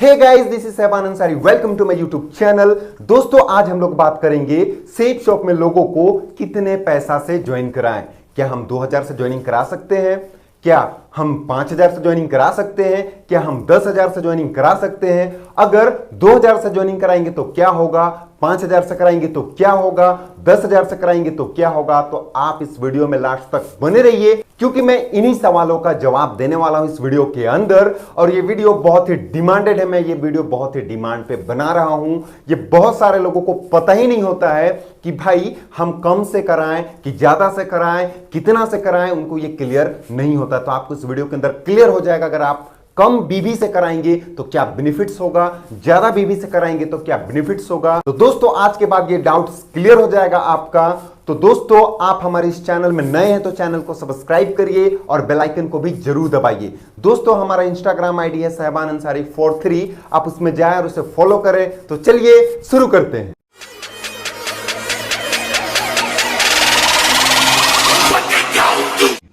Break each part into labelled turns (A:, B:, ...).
A: Hey guys, this is Sahban Ansari. Welcome to my YouTube channel. दोस्तों, आज हम लोग बात करेंगे सेप शॉप में लोगों को कितने पैसा से ज्वाइन कराएं। क्या हम 2000 से ज्वाइनिंग करा सकते हैं? क्या हम 5000 से ज्वाइनिंग करा सकते हैं? क्या हम 10,000 से ज्वाइनिंग करा सकते हैं? अगर 2000 से ज्वाइनिंग कराएंगे तो क्या होगा? 5000 से कराएंगे तो क्या होगा? 10,000 से कराएंगे तो क्या होगा? तो आप इस वीडियो में लास्ट तक बने रहिए, क्योंकि मैं इन्हीं सवालों का जवाब देने वाला हूं इस वीडियो के अंदर। और ये वीडियो बहुत ही डिमांडेड है। मैं ये वीडियो बहुत ही डिमांड पे बना रहा हूं। ये बहुत सारे लोगों को पता ही नहीं होता है कि भाई हम कम से कराएं कि ज्यादा से कराएं, कितना से कराएं, उनको ये क्लियर नहीं होता। तो आपको इस वीडियो के अंदर क्लियर हो जाएगा। अगर आप कम बीबी से कराएंगे तो क्या बेनिफिट्स होगा, ज्यादा बीबी से कराएंगे तो क्या बेनिफिट्स होगा। तो दोस्तों, आज के बाद ये डाउट्स क्लियर हो जाएगा आपका। तो दोस्तों, आप हमारे इस चैनल में नए हैं तो चैनल को सब्सक्राइब करिए और बेल आइकन को भी जरूर दबाइए। दोस्तों, हमारा इंस्टाग्राम आईडी है सहबान अंसारी 43। आप उसमें जाएं और उसे फॉलो करें। तो चलिए शुरू करते हैं।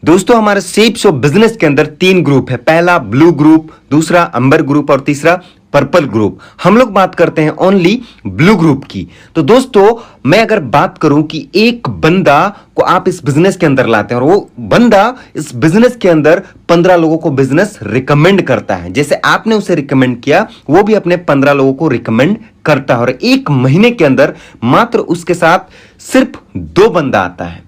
A: दोस्तों, हमारे सेप शॉप बिजनेस के अंदर 3 ग्रुप है। पहला ब्लू ग्रुप, दूसरा अंबर ग्रुप और तीसरा पर्पल ग्रुप। हम लोग बात करते हैं ओनली ब्लू ग्रुप की। तो दोस्तों, मैं अगर बात करूं कि एक बंदा को आप इस बिजनेस के अंदर लाते हैं और वो बंदा इस बिजनेस के अंदर 15 लोगों को बिजनेस रिकमेंड करता है, जैसे आपने उसे रिकमेंड किया, वो भी अपने 15 लोगों को रिकमेंड करता है। और 1 महीने के अंदर मात्र उसके साथ सिर्फ 2 बंदा आता है।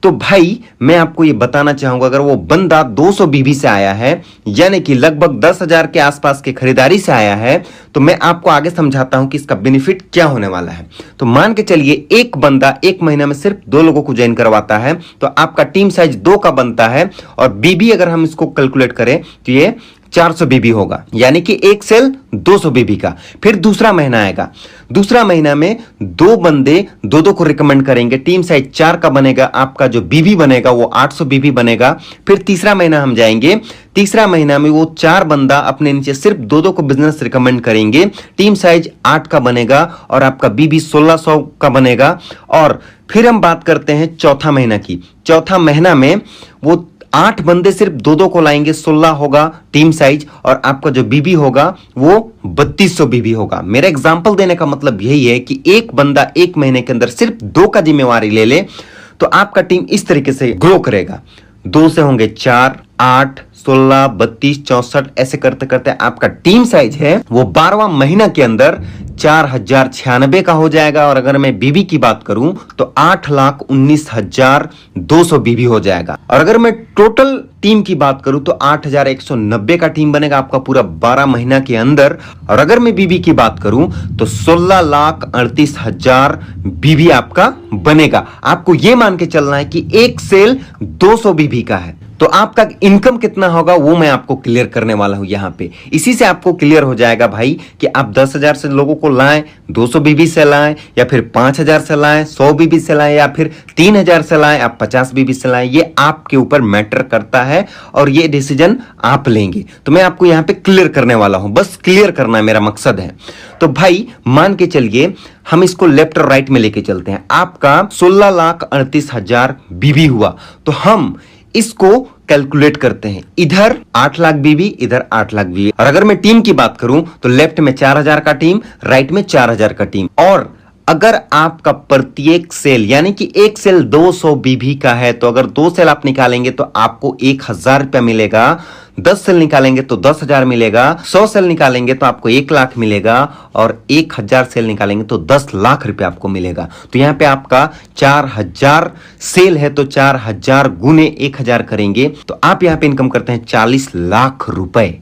A: तो भाई, मैं आपको यह बताना चाहूंगा, अगर वो बंदा 200 बीबी से आया है, यानी कि लगभग 10,000 के आसपास की खरीदारी से आया है, तो मैं आपको आगे समझाता हूं कि इसका बेनिफिट क्या होने वाला है। तो मान के चलिए, एक बंदा 1 महीना में सिर्फ 2 लोगों को ज्वाइन करवाता है, तो आपका टीम साइज 2 का बनता है। और बीबी अगर हम इसको कैलकुलेट करें तो ये 400 बीबी होगा, यानी कि एक सेल 200 बीबी का। फिर दूसरा महीना आएगा। दूसरा महीना में 2 बंदे 2-2 को रिकमेंड करेंगे, टीम साइज 4 का बनेगा। आपका जो बीबी बनेगा वो 800 बीबी बनेगा। फिर तीसरा महीना हम जाएंगे। तीसरा महीना में वो 4 बंदा अपने नीचे सिर्फ 2-2 को बिजनेस रिकमेंड करेंगे, टीम साइज 8 का बनेगा और आपका बीबी 1600 का बनेगा। और फिर हम बात करते हैं चौथा महीना की। चौथा महीना में वो 8 बंदे सिर्फ 2-2 को लाएंगे, 16 होगा टीम साइज, और आपका जो बीबी होगा वो 3200 बीबी होगा। मेरा एग्जांपल देने का मतलब यही है कि एक बंदा 1 महीने के अंदर सिर्फ 2 का जिम्मेवारी ले ले तो आपका टीम इस तरीके से ग्रो करेगा। 2 से होंगे 4, 8, 16, 32, 64, ऐसे करते करते आपका टीम साइज है वो 12वां महीना के अंदर 4096 का हो जाएगा। और अगर मैं बीबी की बात करूं तो 8,19,200 बीबी हो जाएगा। और अगर मैं टोटल टीम की बात करूं तो 8,190 का टीम बनेगा आपका पूरा 12 महीना के अंदर। और अगर मैं बीबी की बात करूं तो 16,38,000 बीबी आपका बनेगा। आपको यह मान के चलना है कि एक सेल 200 बीबी का है, तो आपका इनकम कितना होगा वो मैं आपको क्लियर करने वाला हूं यहां पे। इसी से आपको क्लियर हो जाएगा भाई कि आप 10,000 से लोगों को लाएं, 200 बीबी से लाएं, या फिर 5,000 से लाएं, 100 बीबी से लाएं, या फिर 3,000 से लाएं, आप 50 बीबी से लाएं। ये आपके ऊपर मैटर करता है और ये डिसीजन आप लेंगे। तो मैं आपको यहां पे क्लियर करने वाला हूं, बस क्लियर करना मेरा मकसद है। तो भाई, मान के चलिए हम इसको लेफ्ट और राइट में लेके चलते हैं। आपका 16,38,000 बीबी हुआ, तो हम इसको कैलकुलेट करते हैं। इधर 8 लाख बीबी, इधर 8 लाख बीबी। और अगर मैं टीम की बात करूं तो लेफ्ट में 4000 का टीम, राइट में 4000 का टीम। और अगर आपका प्रत्येक सेल, यानी कि एक सेल 200 बीबी का है, तो अगर 2 सेल आप निकालेंगे तो आपको 1000 रुपया मिलेगा। 10 सेल निकालेंगे तो 10,000 मिलेगा। 100 सेल निकालेंगे तो आपको 1 लाख मिलेगा। और 1000 सेल निकालेंगे तो 10 लाख रुपया आपको मिलेगा। तो यहां पे आपका 4000 सेल है, तो 4000 गुने 1000 करेंगे तो आप यहां पे इनकम करते हैं 40 लाख रुपए।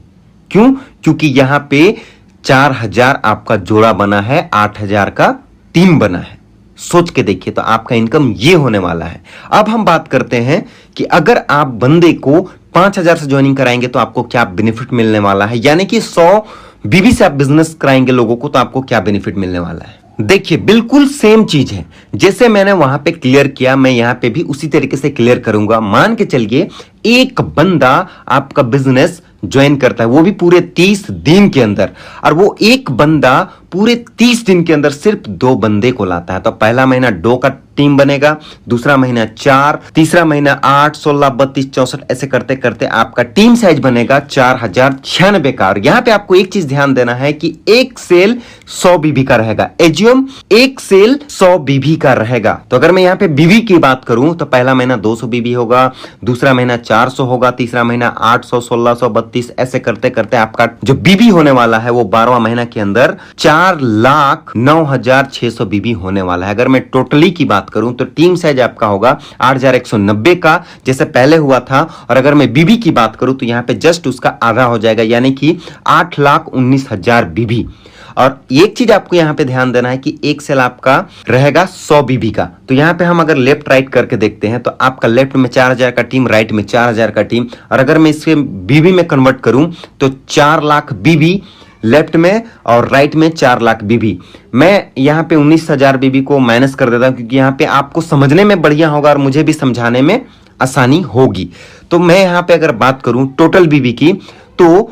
A: क्यों? क्योंकि यहां पे 4000 आपका जोड़ा बना है, 8000 का टीम बना है। सोच के देखिए, तो आपका इनकम ये होने वाला है। अब हम बात करते हैं कि अगर आप बंदे को 5,000 से ज्वाइनिंग कराएंगे तो आपको क्या बेनिफिट मिलने वाला है, यानी कि 100 बीबी से आप बिजनेस कराएंगे लोगों को तो आपको क्या बेनिफिट मिलने वाला है। देखिए, बिल्कुल सेम चीज है जैसे मैंने वहां पे क्लियर किया, मैं यहां पे भी उसी तरीके से क्लियर करूंगा। मान के चलिए एक बंदा आपका बिजनेस ज्वाइन करता है, वो भी पूरे 30 दिन के अंदर, और वो एक बंदा पूरे 30 दिन के अंदर सिर्फ 2 बंदे को लाता है। तो पहला महीना 2 का टीम बनेगा, दूसरा महीना 4, तीसरा महीना 8, 16, 32, 64, ऐसे करते करते आपका टीम साइज बनेगा 4096 का। और यहां पे आपको एक चीज ध्यान देना है कि एक सेल 100 बीबी का रहेगा। एज्यूम एक सेल 100 बीबी का रहेगा। तो अगर मैं यहां पे बीबी की बात करूं तो पहला महीना 200 बीबी होगा, दूसरा महीना 400 होगा, तीसरा महीना 800, 1600, 32, ऐसे करते करते आपका जो बीबी होने वाला है वो 12वां महीना के अंदर 4,09,600 बीबी होने वाला है। अगर मैं टोटली की बात करूं तो टीम साइज आपका होगा 8,190 का, जैसे पहले हुआ था। और अगर मैं बीबी की बात करूं तो यहां पे जस्ट उसका आधा हो जाएगा, यानी कि 8,19,000 बीबी। और एक चीज आपको यहां पे ध्यान देना है कि एक सेल आपका रहेगा 100 बीबी का। तो यहां पे हम अगर लेफ्ट राइट करके देखते हैं तो आपका लेफ्ट में 4,000 का टीम, राइट में 4,000 का टीम। और अगर मैं इसे बीबी में कन्वर्ट करूं तो 4 लाख बीबी लेफ्ट में और राइट में 4 लाख बीबी। मैं यहां पे 19,000 बीबी को माइनस कर देता हूं क्योंकि यहां पे आपको समझने में बढ़िया होगा और मुझे भी समझाने में आसानी होगी। तो मैं यहां पे अगर बात करूं टोटल बीबी की तो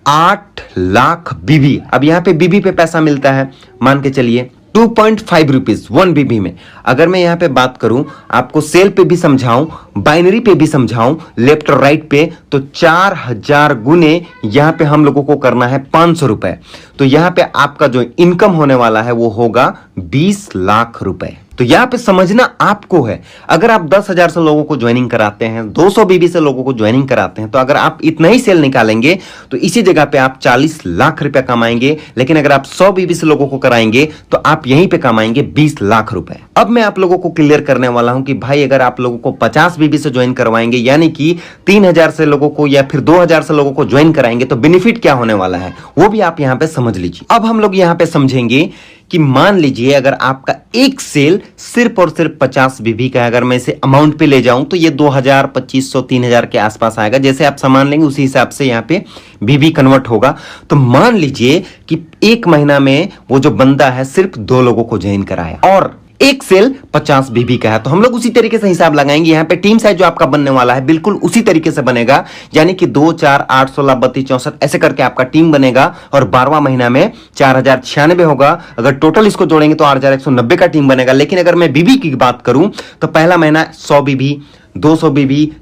A: 8 लाख बीबी। अब यहां पे बीबी पे पैसा मिलता है, मान के चलिए 2.5 रुपीज 1 बीबी में। अगर मैं यहां पे बात करूं, आपको सेल पे भी समझाऊं, बाइनरी पे भी समझाऊं, लेफ्ट और राइट पे, तो 4000 गुने यहां पे हम लोगों को करना है 500 रुपए। तो यहां पे आपका जो इनकम होने वाला है वो होगा 20 लाख रुपए। तो यहां पे समझना आपको है, अगर आप 10,000 से लोगों को ज्वाइनिंग कराते हैं, 200 बीबी से लोगों को ज्वाइनिंग कराते हैं, तो अगर आप इतना ही सेल निकालेंगे तो इसी जगह पे आप 40 लाख रुपए कमाएंगे। लेकिन अगर आप 100 बीबी से लोगों को कराएंगे तो आप यहीं पे कमाएंगे 20 लाख रुपए। अब मैं आप लोगों को क्लियर करने वाला हूं कि भाई अगर आप लोगों को 50 बीबी से ज्वाइन करवाएंगे, यानी कि 3,000 से लोगों को या फिर 2,000 से लोगों को ज्वाइन कराएंगे, तो बेनिफिट क्या होने वाला है वो भी आप यहां पे समझ लीजिए। अब हम लोग यहां पे समझेंगे कि मान लीजिए अगर आपका एक सेल सिर्फ और सिर्फ 50 बीबी का है, अगर मैं इसे अमाउंट पे ले जाऊं तो ये 2,000, 2,500, 3,000 के आसपास आएगा। जैसे आप सामान लेंगे उसी हिसाब से यहां पे बीबी कन्वर्ट होगा। तो मान लीजिए कि एक महीना में वो जो बंदा है सिर्फ 2 लोगों को ज्वाइन कराया और एक सेल 50 बीबी का है, तो हम लोग उसी तरीके से हिसाब लगाएंगे। यहां पे टीम साइज जो आपका बनने वाला है बिल्कुल उसी तरीके से बनेगा, यानी कि 2, 4, 8, 16, 32, 64 ऐसे करके आपका टीम बनेगा। और 12वां महीना में 4,096 होगा। अगर टोटल इसको जोड़ेंगे तो 8,190 का टीम बनेगा। लेकिन अगर मैं बीबी की बात करूं तो पहला महीना 100 बीबी, 200 बीबी,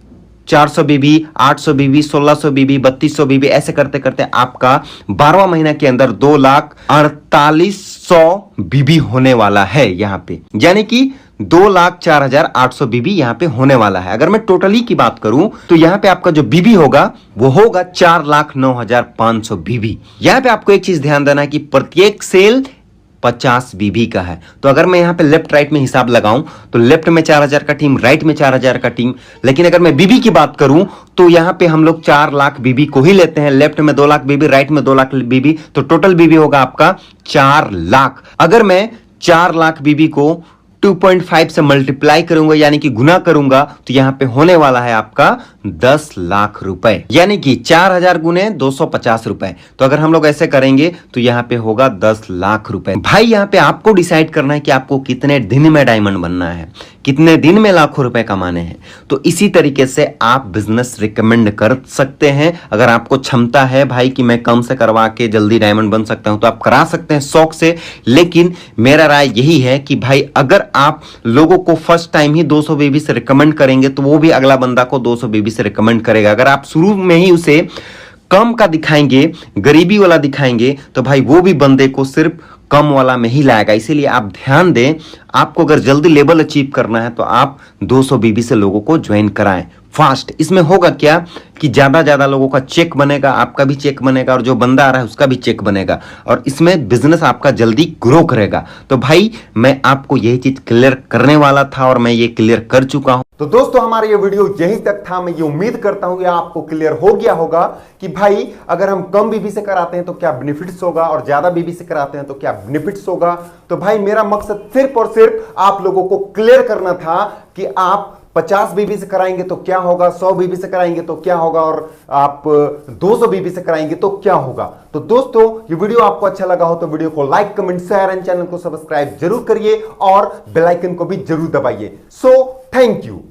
A: 400 बीबी, 800 बीबी, 1600 बीबी, 3200 बीबी, ऐसे करते करते आपका 12वां महीना के अंदर 2,48,100 बीबी होने वाला है यहां पे, यानी कि 2,04,800 बीबी यहां पे होने वाला है। अगर मैं टोटली की बात करूं तो यहां पे आपका जो बीबी होगा वो होगा 4,09,500 बीबी। यहां पे आपको एक चीज ध्यान देना है कि प्रत्येक सेल 50 बीबी का है। तो अगर मैं यहां पे लेफ्ट राइट में हिसाब लगाऊं तो लेफ्ट में 4,000 का टीम, राइट में 4,000 का टीम। लेकिन अगर मैं बीबी की बात करूं तो यहां पे हम लोग 4 लाख बीबी को ही लेते हैं। लेफ्ट में 2 लाख बीबी, राइट में 2 लाख बीबी, तो टोटल बीबी होगा आपका 4 लाख। अगर मैं 4 लाख बीबी को 2.5 से मल्टीप्लाई करूंगा, यानी कि गुना करूंगा, तो यहां पे होने वाला है आपका 10 लाख रुपए, यानी कि 4,000 गुने 250 रुपए। तो अगर हम लोग ऐसे करेंगे तो यहां पे होगा 10 लाख रुपए। भाई यहां पे आपको डिसाइड करना है कि आपको कितने दिन में डायमंड बनना है, कितने दिन में लाखों रुपए कमाने हैं। तो इसी तरीके से आप बिजनेस रिकमेंड कर सकते हैं। अगर आपको क्षमता है भाई कि मैं कम से करवा के जल्दी डायमंड बन सकता हूं तो आप करा सकते हैं शौक से। लेकिन मेरा राय यही है कि भाई अगर आप लोगों को फर्स्ट टाइम ही 200 बीबी से रिकमेंड करेंगे तो वो भी अगला बंदा को 200 बीबी से रिकमेंड करेगा। अगर आप शुरू में ही उसे कम का दिखाएंगे, गरीबी वाला दिखाएंगे, तो भाई वो भी बंदे को सिर्फ कम वाला में ही लाएगा। इसीलिए आप ध्यान दें, आपको अगर जल्दी लेवल अचीव करना है तो आप 200 बीबी से लोगों को ज्वाइन कराएं फास्ट। इसमें होगा क्या कि ज्यादा लोगों का चेक बनेगा, आपका भी चेक बनेगा और जो बंदा आ रहा है उसका भी चेक बनेगा और इसमें बिजनेस आपका जल्दी ग्रो करेगा। तो भाई मैं आपको यही चीज क्लियर करने वाला था और मैं ये क्लियर कर चुका हूं।
B: तो दोस्तों हमारा ये वीडियो यहीं तक था। मैं ये उम्मीद करता हूं कि आपको क्लियर हो गया होगा कि भाई अगर हम कम बीबी से कराते हैं तो क्या बेनिफिट्स होगा और ज्यादा बीबी से कराते हैं तो क्या बेनिफिट्स होगा। तो भाई मेरा मकसद सिर्फ और सिर्फ आप लोगों को क्लियर करना था कि आप 50 बीबी से कराएंगे तो क्या होगा, 100 बीबी से कराएंगे तो क्या होगा और आप 200 बीबी से कराएंगे तो क्या होगा। तो दोस्तों ये वीडियो आपको अच्छा लगा हो तो वीडियो को like, comment, share and channel को सब्सक्राइब जरूर करिए और बेल आइकन को भी जरूर दबाइए। So thank you.